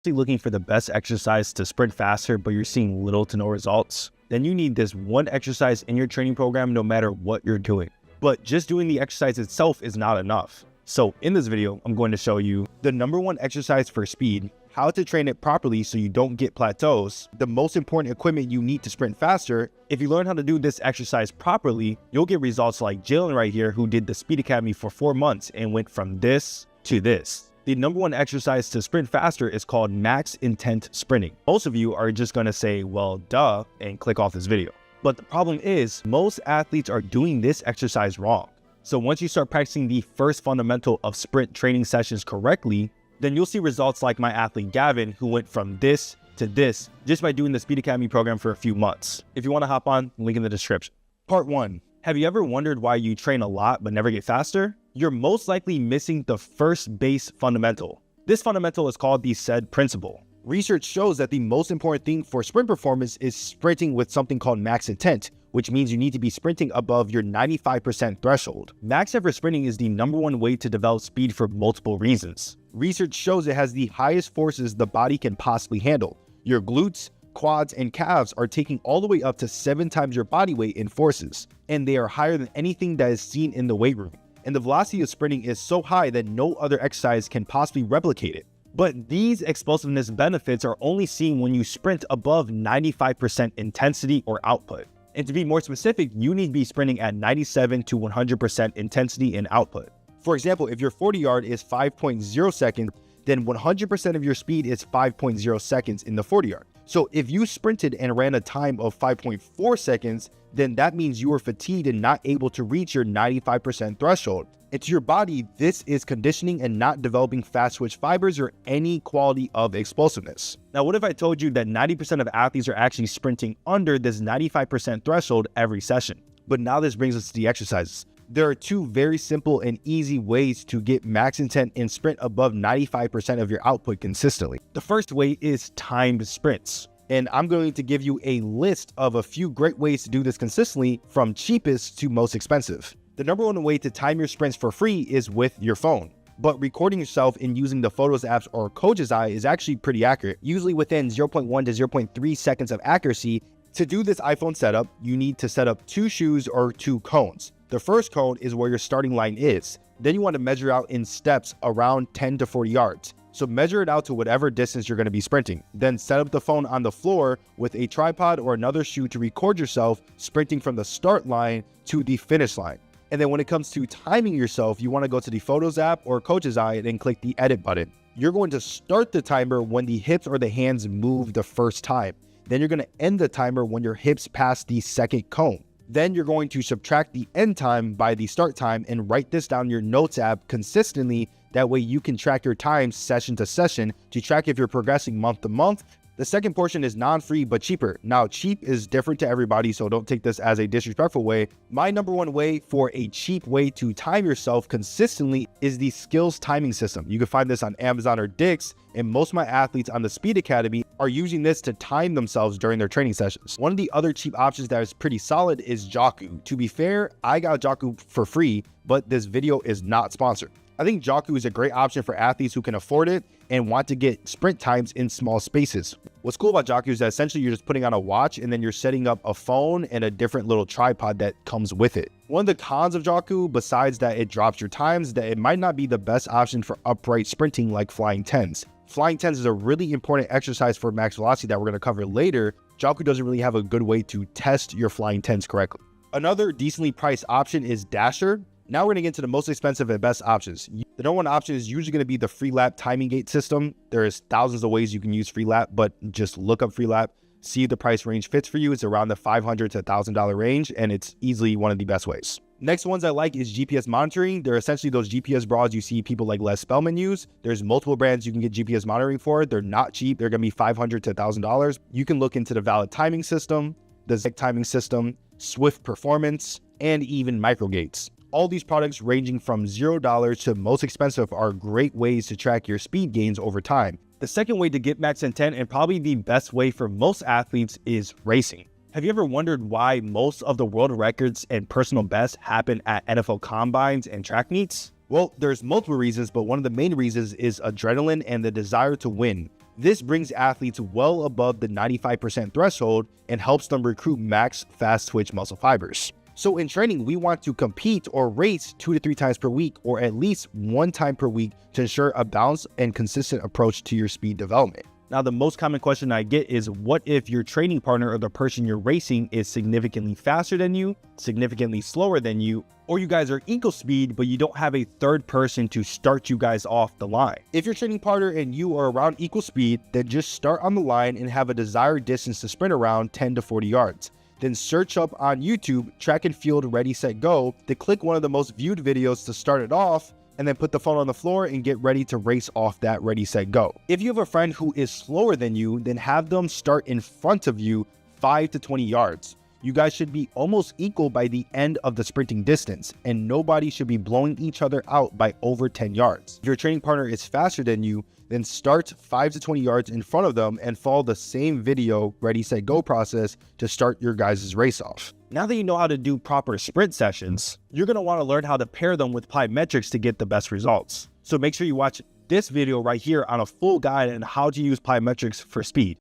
Looking for the best exercise to sprint faster, but you're seeing little to no results, then you need this one exercise in your training program no matter what you're doing. But just doing the exercise itself is not enough. So in this video, I'm going to show you the #1 exercise for speed, how to train it properly so you don't get plateaus, the most important equipment you need to sprint faster. If you learn how to do this exercise properly, you'll get results like Jalen right here, who did the Speed Academy for 4 months and went from this to this. The #1 exercise to sprint faster is called max intent sprinting. Most of you are just going to say, well, duh, and click off this video. But the problem is most athletes are doing this exercise wrong. So once you start practicing the first fundamental of sprint training sessions correctly, then you'll see results like my athlete Gavin, who went from this to this just by doing the Speed Academy program for a few months. If you want to hop on, link in the description. Part 1. Have you ever wondered why you train a lot but never get faster? You're most likely missing the first base fundamental. This fundamental is called the SAID principle. Research shows that the most important thing for sprint performance is sprinting with something called max intent, which means you need to be sprinting above your 95% threshold. Max effort sprinting is the #1 way to develop speed for multiple reasons. Research shows it has the highest forces the body can possibly handle. Your glutes, quads, and calves are taking all the way up to 7 times your body weight in forces, and they are higher than anything that is seen in the weight room. And the velocity of sprinting is so high that no other exercise can possibly replicate it. But these explosiveness benefits are only seen when you sprint above 95% intensity or output. And to be more specific, you need to be sprinting at 97 to 100% intensity and output. For example, if your 40 yard is 5.0 seconds, then 100% of your speed is 5.0 seconds in the 40 yard. So if you sprinted and ran a time of 5.4 seconds, then that means you were fatigued and not able to reach your 95% threshold. And to your body, this is conditioning and not developing fast twitch fibers or any quality of explosiveness. Now, what if I told you that 90% of athletes are actually sprinting under this 95% threshold every session? But now this brings us to the exercises. There are 2 very simple and easy ways to get max intent and sprint above 95% of your output consistently. The first way is timed sprints. And I'm going to give you a list of a few great ways to do this consistently, from cheapest to most expensive. The #1 way to time your sprints for free is with your phone. But recording yourself and using the Photos apps or Coach's Eye is actually pretty accurate, usually within 0.1 to 0.3 seconds of accuracy. To do this iPhone setup, you need to set up 2 shoes or 2 cones. The first cone is where your starting line is. Then you want to measure out in steps around 10 to 40 yards. So measure it out to whatever distance you're going to be sprinting. Then set up the phone on the floor with a tripod or another shoe to record yourself sprinting from the start line to the finish line. And then when it comes to timing yourself, you want to go to the Photos app or Coach's Eye and then click the edit button. You're going to start the timer when the hips or the hands move the first time. Then you're going to end the timer when your hips pass the second cone. Then you're going to subtract the end time by the start time and write this down in your notes app consistently. That way you can track your times session to session to track if you're progressing month to month. The second portion is non-free but cheaper. Now, cheap is different to everybody, so don't take this as a disrespectful way. My #1 way for a cheap way to time yourself consistently is the Skills timing system. You can find this on Amazon or Dix, and most of my athletes on the Speed Academy are using this to time themselves during their training sessions. One of the other cheap options that is pretty solid is Jaku. To be fair, I got Jaku for free, but this video is not sponsored. I think Jaku is a great option for athletes who can afford it and want to get sprint times in small spaces. What's cool about Jaku is that essentially you're just putting on a watch and then you're setting up a phone and a different little tripod that comes with it. One of the cons of Jaku, besides that it drops your times, is that it might not be the best option for upright sprinting like flying 10s. Flying 10s is a really important exercise for max velocity that we're going to cover later. Jaku doesn't really have a good way to test your flying 10s correctly. Another decently priced option is Dasher. Now we're going to get into the most expensive and best options. The #1 option is usually going to be the Freelap timing gate system. There's thousands of ways you can use Freelap, but just look up Freelap, see if the price range fits for you. It's around the $500 to $1,000 range, and it's easily one of the best ways. Next ones I like is GPS monitoring. They're essentially those GPS bras you see people like Les Spellman use. There's multiple brands you can get GPS monitoring for. They're not cheap. They're going to be $500 to $1,000. You can look into the Valid timing system, the Zig timing system, Swift performance, and even microgates. All these products ranging from $0 to most expensive are great ways to track your speed gains over time. The second way to get max intent, and probably the best way for most athletes, is racing. Have you ever wondered why most of the world records and personal bests happen at NFL combines and track meets? Well, there's multiple reasons, but one of the main reasons is adrenaline and the desire to win. This brings athletes well above the 95% threshold and helps them recruit max fast twitch muscle fibers. So in training, we want to compete or race 2 to 3 times per week, or at least 1 time per week, to ensure a balanced and consistent approach to your speed development. Now, the most common question I get is, what if your training partner or the person you're racing is significantly faster than you, significantly slower than you, or you guys are equal speed, but you don't have a third person to start you guys off the line? If your training partner and you are around equal speed, then just start on the line and have a desired distance to sprint around 10 to 40 yards. Then search up on YouTube, track and field ready, set, go, then click one of the most viewed videos to start it off, and then put the phone on the floor and get ready to race off that ready, set, go. If you have a friend who is slower than you, then have them start in front of you 5 to 20 yards. You guys should be almost equal by the end of the sprinting distance, and nobody should be blowing each other out by over 10 yards. If your training partner is faster than you, then start 5 to 20 yards in front of them and follow the same video ready, set, go process to start your guys' race off. Now that you know how to do proper sprint sessions, you're going to want to learn how to pair them with plyometrics to get the best results. So make sure you watch this video right here on a full guide on how to use plyometrics for speed.